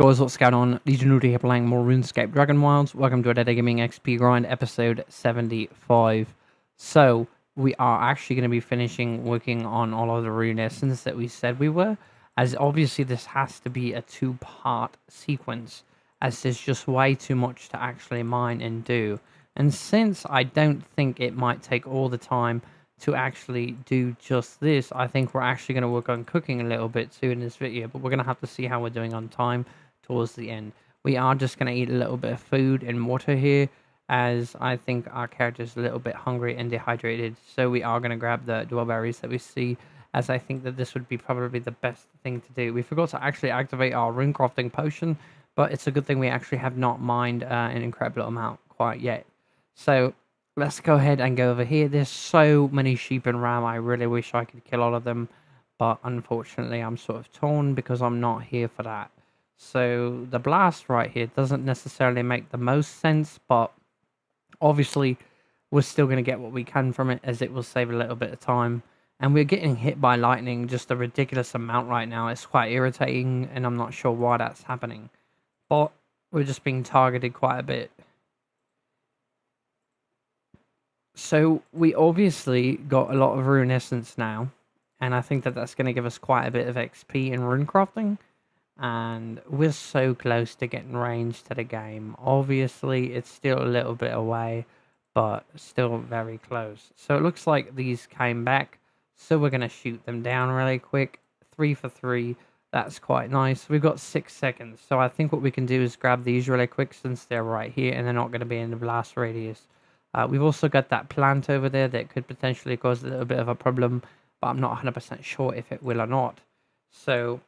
Guys, what's going on? Legion here playing more RuneScape Dragonwilds. Welcome to a Day Gaming XP Grind, episode 75. So, we are actually going to be finishing working on all of the rune essence that we said we were, as obviously this has to be a two-part sequence, as there's just way too much to actually mine and do. And since I don't think it might take all the time to actually do just this, I think we're actually going to work on cooking a little bit too in this video, but we're going to have to see how we're doing on time towards the end. We are just going to eat a little bit of food and water here, as I think our character's a little bit hungry and dehydrated. So we are going to grab the dwellberries that we see, as I think that this would be probably the best thing to do. We forgot to actually activate our rune crafting potion, but it's a good thing we actually have not mined an incredible amount quite yet. So let's go ahead and go over here. There's so many sheep and ram. I really wish I could kill all of them, but unfortunately I'm sort of torn because I'm not here for that. So the blast right here doesn't necessarily make the most sense, but obviously we're still going to get what we can from it, as it will save a little bit of time. And we're getting hit by lightning just a ridiculous amount right now. It's quite irritating, and I'm not sure why that's happening. But we're just being targeted quite a bit. So we obviously got a lot of rune essence now, and I think that that's going to give us quite a bit of XP in rune crafting. And we're so close to getting range to the game. Obviously, it's still a little bit away, but still very close. So it looks like these came back, so we're going to shoot them down really quick. 3 for 3. That's quite nice. We've got 6 seconds, so I think what we can do is grab these really quick since they're right here and they're not going to be in the blast radius. We've also got that plant over there that could potentially cause a little bit of a problem, but I'm not 100% sure if it will or not. So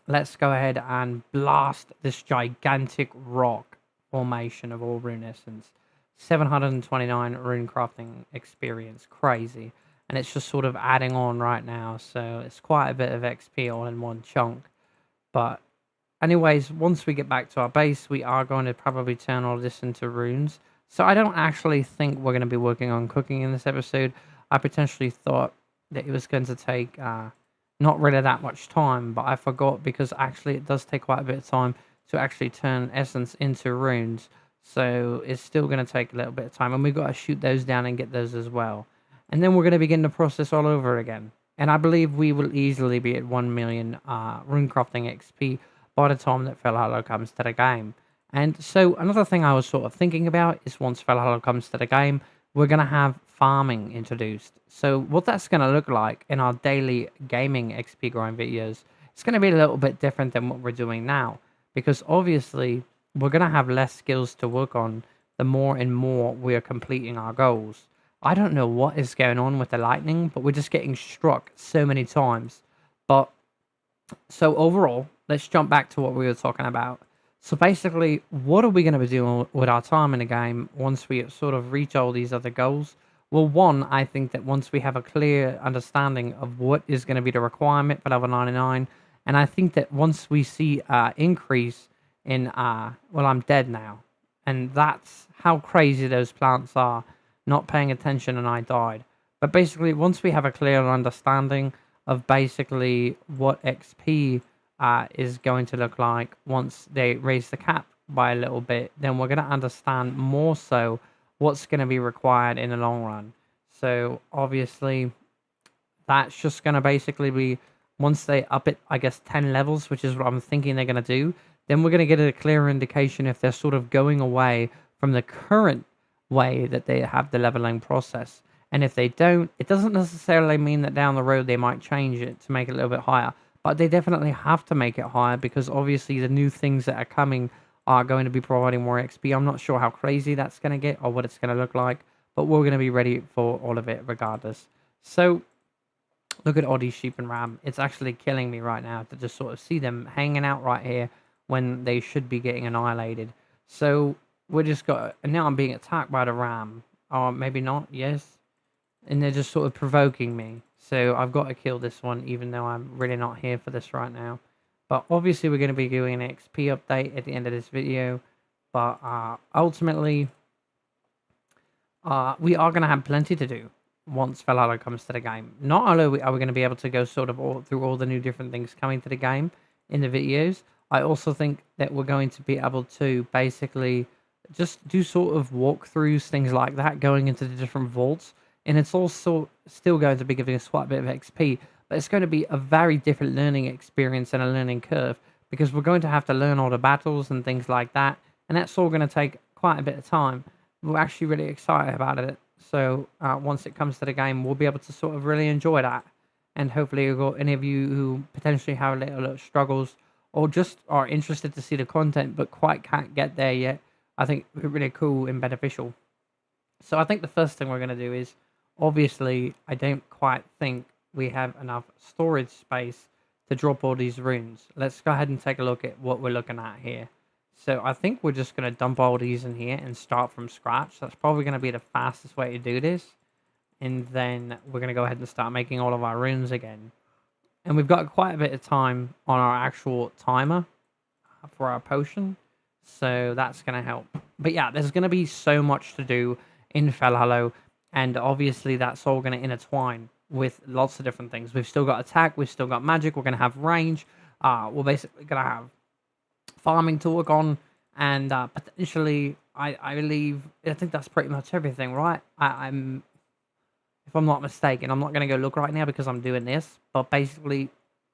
let's go ahead and blast this gigantic rock formation of all rune essence. 729 rune crafting experience. Crazy. And it's just sort of adding on right now, so it's quite a bit of XP all in one chunk. But anyways, once we get back to our base, we are going to probably turn all this into runes. So I don't actually think we're going to be working on cooking in this episode. I potentially thought that it was going to take not really that much time, but I forgot, because actually it does take quite a bit of time to actually turn essence into runes. So it's still going to take a little bit of time, and we've got to shoot those down and get those as well. And then we're going to begin the process all over again. And I believe we will easily be at 1 million rune crafting XP by the time that Fellhallow comes to the game. And so another thing I was sort of thinking about is, once Fellhallow comes to the game, we're going to have farming introduced. So what that's going to look like in our daily gaming XP grind videos, it's going to be a little bit different than what we're doing now, because obviously we're going to have less skills to work on the more and more we are completing our goals. I don't know what is going on with the lightning, but we're just getting struck so many times. But so overall, let's jump back to what we were talking about. So basically, what are we going to be doing with our time in the game once we sort of reach all these other goals? Well, one, I think that once we have a clear understanding of what is going to be the requirement for level 99, and I think that once we see increase in, well, I'm dead now, and that's how crazy those plants are, not paying attention, and I died. But basically, once we have a clear understanding of basically what XP is going to look like once they raise the cap by a little bit, then we're going to understand more so what's going to be required in the long run. So obviously that's just going to basically be, once they up it, I guess, 10 levels, which is what I'm thinking they're going to do, then we're going to get a clearer indication if they're sort of going away from the current way that they have the leveling process. And if they don't, it doesn't necessarily mean that down the road they might change it to make it a little bit higher, but they definitely have to make it higher, because obviously the new things that are coming are going to be providing more XP. I'm not sure how crazy that's going to get or what it's going to look like, but we're going to be ready for all of it regardless. So look at all these sheep and ram. It's actually killing me right now to just sort of see them hanging out right here when they should be getting annihilated. So we just got, and now I'm being attacked by the ram. Or maybe not, yes. And they're just sort of provoking me. So I've got to kill this one, even though I'm really not here for this right now. But obviously we're going to be doing an XP update at the end of this video. But ultimately, we are going to have plenty to do once Fellhallow comes to the game. Not only are we going to be able to go sort of through all the new different things coming to the game in the videos, I also think that we're going to be able to basically just do sort of walkthroughs, things like that, going into the different vaults. And it's also still going to be giving us quite a bit of XP, but it's going to be a very different learning experience and a learning curve because we're going to have to learn all the battles and things like that. And that's all going to take quite a bit of time. We're actually really excited about it. So once it comes to the game, we'll be able to sort of really enjoy that. And hopefully, you've got any of you who potentially have little struggles or just are interested to see the content but quite can't get there yet, I think really cool and beneficial. So I think the first thing we're going to do is, obviously, I don't quite think we have enough storage space to drop all these runes. Let's go ahead and take a look at what we're looking at here. So I think we're just going to dump all these in here and start from scratch. That's probably going to be the fastest way to do this. And then we're going to go ahead and start making all of our runes again. And we've got quite a bit of time on our actual timer for our potion. So that's going to help. But yeah, there's going to be so much to do in Felhallow. And obviously that's all going to intertwine with lots of different things. We've still got attack. We've still got magic. We're going to have range. We're basically going to have farming to work on. And potentially, I believe, I think that's pretty much everything, right? I'm... If I'm not mistaken, I'm not going to go look right now because I'm doing this. But basically,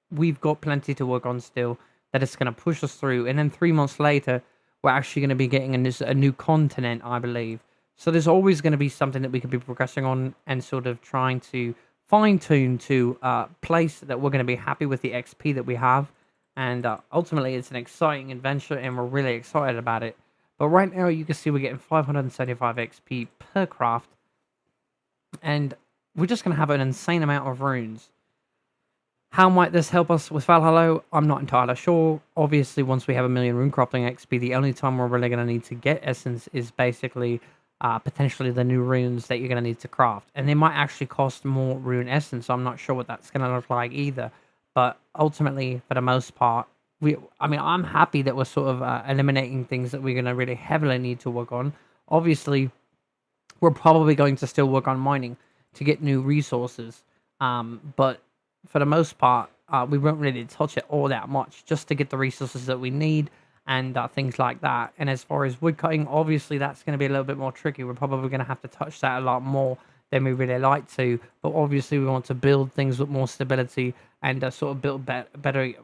we've got plenty to work on still that is going to push us through. And then 3 months later, we're actually going to be getting a new continent, I believe. So there's always going to be something that we could be progressing on and sort of trying to fine-tune to a place that we're going to be happy with the XP that we have. And ultimately, it's an exciting adventure, and we're really excited about it. But right now, you can see we're getting 575 XP per craft. And we're just going to have an insane amount of runes. How might this help us with Valhalla? I'm not entirely sure. Obviously, once we have a million rune crafting XP, the only time we're really going to need to get essence is basically potentially the new runes that you're going to need to craft. And they might actually cost more rune essence. So I'm not sure what that's going to look like either. But ultimately, for the most part, I'm happy that we're sort of eliminating things that we're going to really heavily need to work on. Obviously, we're probably going to still work on mining to get new resources. But for the most part, we won't really touch it all that much just to get the resources that we need and things like that. And as far as wood cutting, obviously that's going to be a little bit more tricky. We're probably going to have to touch that a lot more than we really like to. But obviously we want to build things with more stability and sort of build better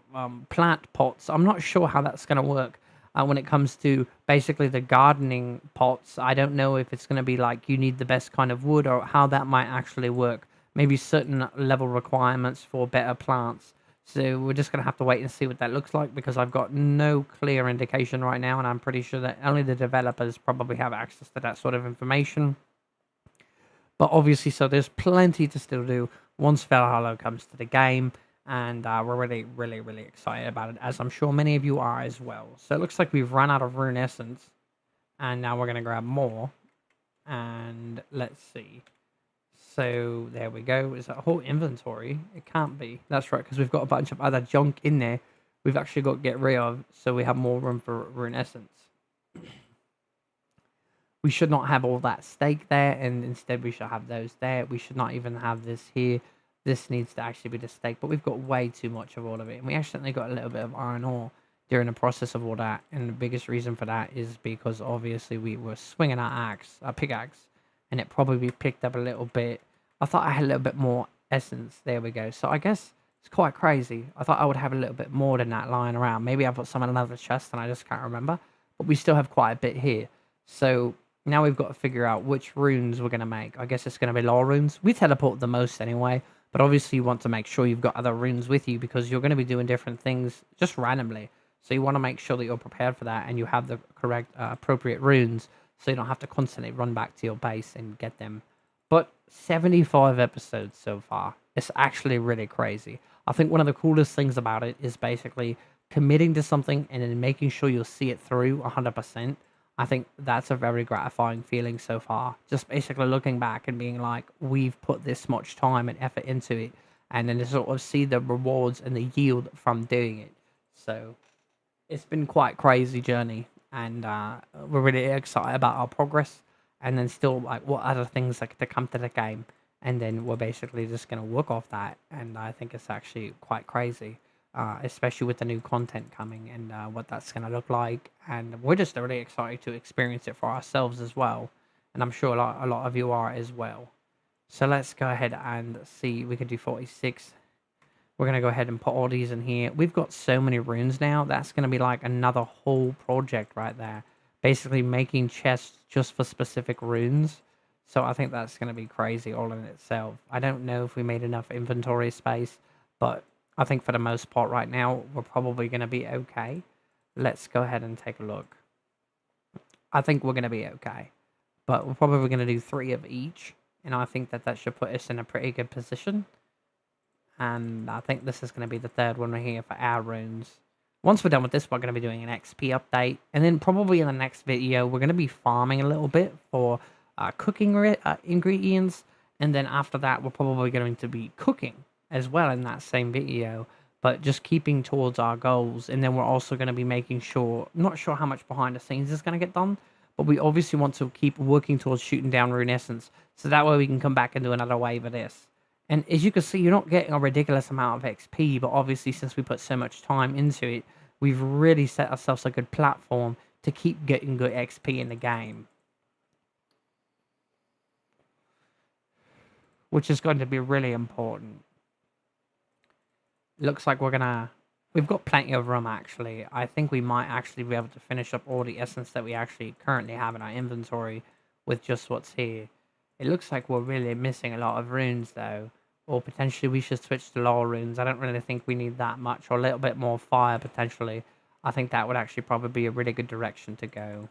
plant pots. I'm not sure how that's going to work. When it comes to basically the gardening pots, I don't know if it's going to be like you need the best kind of wood or how that might actually work. Maybe certain level requirements for better plants. So we're just going to have to wait and see what that looks like because I've got no clear indication right now, and I'm pretty sure that only the developers probably have access to that sort of information. But obviously, so there's plenty to still do once Valhalla comes to the game. And we're really, really, really excited about it, as I'm sure many of you are as well. So it looks like we've run out of rune essence, and now we're going to grab more. And let's see. So there we go. Is that a whole inventory? It can't be. That's right, because we've got a bunch of other junk in there we've actually got to get rid of, so we have more room for rune essence. We should not have all that steak there, and instead we should have those there. We should not even have this here. This needs to actually be the steak, but we've got way too much of all of it. And we accidentally got a little bit of iron ore during the process of all that. And the biggest reason for that is because obviously we were swinging our pickaxe, and it probably picked up a little bit. I thought I had a little bit more essence. There we go. So I guess it's quite crazy. I thought I would have a little bit more than that lying around. Maybe I put some in another chest and I just can't remember. But we still have quite a bit here. So now we've got to figure out which runes we're going to make. I guess it's going to be law runes. We teleport the most anyway. But obviously you want to make sure you've got other runes with you because you're going to be doing different things just randomly. So you want to make sure that you're prepared for that and you have the correct, appropriate runes so you don't have to constantly run back to your base and get them. But 75 episodes so far. It's actually really crazy. I think one of the coolest things about it is basically committing to something and then making sure you'll see it through 100%. I think that's a very gratifying feeling so far. Just basically looking back and being like, we've put this much time and effort into it, and then to sort of see the rewards and the yield from doing it. So it's been quite crazy journey, and we're really excited about our progress. And then still like what other things like to come to the game, and then we're basically just going to work off that. And I think it's actually quite crazy. especially with the new content coming and what that's going to look like. And we're just really excited to experience it for ourselves as well. And I'm sure a lot of you are as well. So let's go ahead and see. We could do 46. We're going to go ahead and put all these in here. We've got so many runes now. That's going to be like another whole project right there. Basically making chests just for specific runes. So I think that's going to be crazy all in itself. I don't know if we made enough inventory space, but I think for the most part right now, we're probably going to be okay. Let's go ahead and take a look. I think we're going to be okay, but we're probably going to do 3 of each. And I think that that should put us in a pretty good position. And I think this is going to be the 3rd one here for our runes. Once we're done with this, we're going to be doing an XP update. And then probably in the next video, we're going to be farming a little bit for cooking ingredients. And then after that, we're probably going to be cooking as well in that same video. But just keeping towards our goals. And then we're also going to be making sure, not sure how much behind the scenes is going to get done. But we obviously want to keep working towards shooting down Rune Essence. So that way we can come back and do another wave of this. And as you can see, you're not getting a ridiculous amount of XP, but obviously since we put so much time into it, we've really set ourselves a good platform to keep getting good XP in the game. Which is going to be really important. Looks like we've got plenty of room actually. I think we might actually be able to finish up all the essence that we actually currently have in our inventory with just what's here. It looks like we're really missing a lot of runes though. Or potentially we should switch to lore runes. I don't really think we need that much. Or a little bit more fire potentially. I think that would actually probably be a really good direction to go.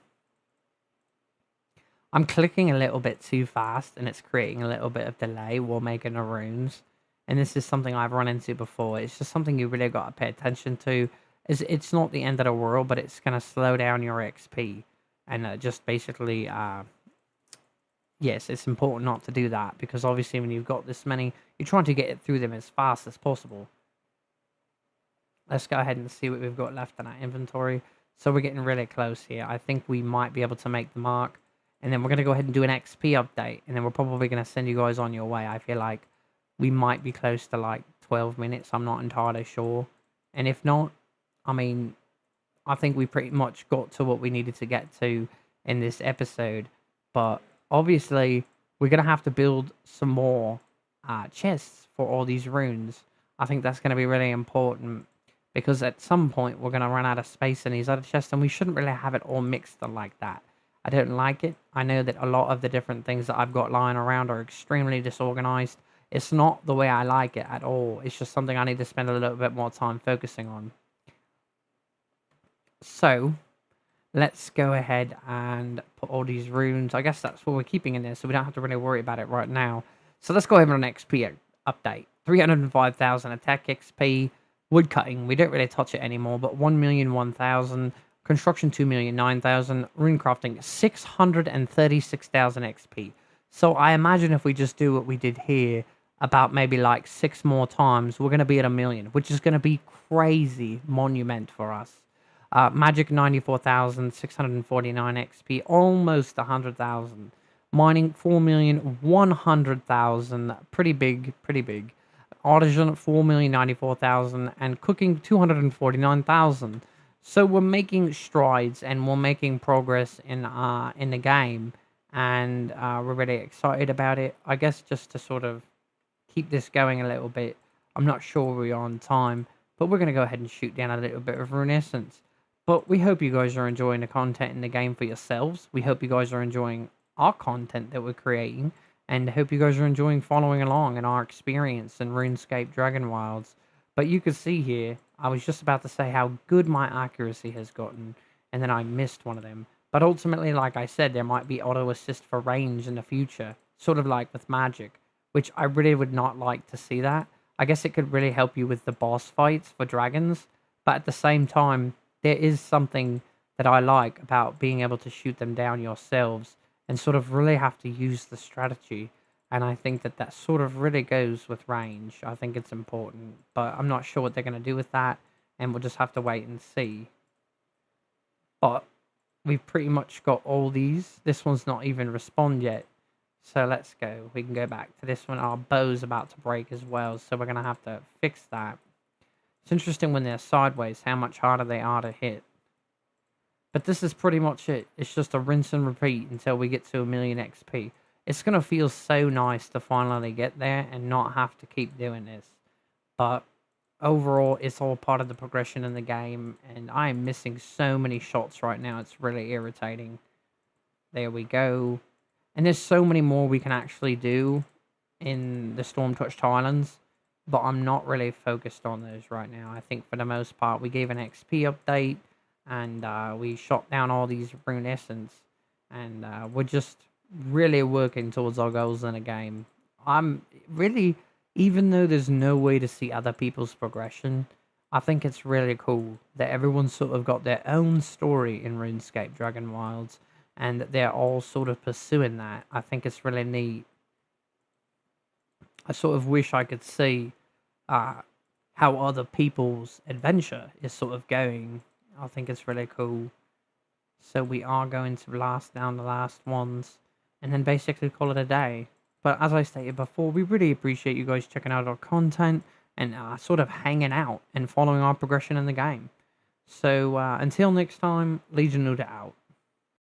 I'm clicking a little bit too fast. And it's creating a little bit of delay while making the runes. And this is something I've run into before. It's just something you really got to pay attention to. It's not the end of the world. But it's going to slow down your XP. And just basically... yes, it's important not to do that, because obviously when you've got this many, you're trying to get it through them as fast as possible. Let's go ahead and see what we've got left in our inventory. So we're getting really close here. I think we might be able to make the mark. And then we're going to go ahead and do an XP update. And then we're probably going to send you guys on your way. I feel like we might be close to like 12 minutes. I'm not entirely sure. And if not, I mean, I think we pretty much got to what we needed to get to in this episode. But... obviously, we're going to have to build some more chests for all these runes. I think that's going to be really important, because at some point we're going to run out of space in these other chests, and we shouldn't really have it all mixed like that. I don't like it. I know that a lot of the different things that I've got lying around are extremely disorganized. It's not the way I like it at all. It's just something I need to spend a little bit more time focusing on. So... let's go ahead and put all these runes. I guess that's what we're keeping in there, so we don't have to really worry about it right now. So let's go ahead on an XP update. 305,000 attack XP. Woodcutting, we don't really touch it anymore, but 1,001,000. Construction, 2,009,000. Runecrafting, 636,000 XP. So I imagine if we just do what we did here, about maybe like 6 more times, we're going to be at 1 million, which is going to be crazy monument for us. Magic 94,649 XP, almost 100,000. Mining 4,100,000, pretty big, pretty big. Artisan 4,094,000, and cooking 249,000. So we're making strides and we're making progress in the game, and we're really excited about it. I guess just to sort of keep this going a little bit, I'm not sure we're on time, but we're going to go ahead and shoot down a little bit of Rune Essence. But we hope you guys are enjoying the content in the game for yourselves. We hope you guys are enjoying our content that we're creating. And hope you guys are enjoying following along in our experience in RuneScape Dragonwilds. But you can see here, I was just about to say how good my accuracy has gotten. And then I missed one of them. But ultimately, like I said, there might be auto assist for range in the future. Sort of like with magic. Which I really would not like to see that. I guess it could really help you with the boss fights for dragons. But at the same time... there is something that I like about being able to shoot them down yourselves and sort of really have to use the strategy. And I think that that sort of really goes with range. I think it's important, but I'm not sure what they're going to do with that. And we'll just have to wait and see. But we've pretty much got all these. This one's not even respawned yet. So let's go. We can go back to this one. Our bow's about to break as well. So we're going to have to fix that. It's interesting when they're sideways how much harder they are to hit. But this is pretty much it. It's just a rinse and repeat until we get to 1,000,000 XP. It's going to feel so nice to finally get there and not have to keep doing this. But overall, it's all part of the progression in the game, and I am missing so many shots right now. It's really irritating. There we go. And there's so many more we can actually do in the Storm-Touched Highlands, but I'm not really focused on those right now. I think for the most part, we gave an XP update, and we shot down all these rune essence, and we're just really working towards our goals in a game. I'm really, even though there's no way to see other people's progression, I think it's really cool that everyone's sort of got their own story in RuneScape Dragonwilds, and that they're all sort of pursuing that. I think it's really neat. I sort of wish I could see how other people's adventure is sort of going. I think it's really cool. So we are going to blast down the last ones and then basically call it a day. But as I stated before, we really appreciate you guys checking out our content and sort of hanging out and following our progression in the game. So until next time, Legion Luda out.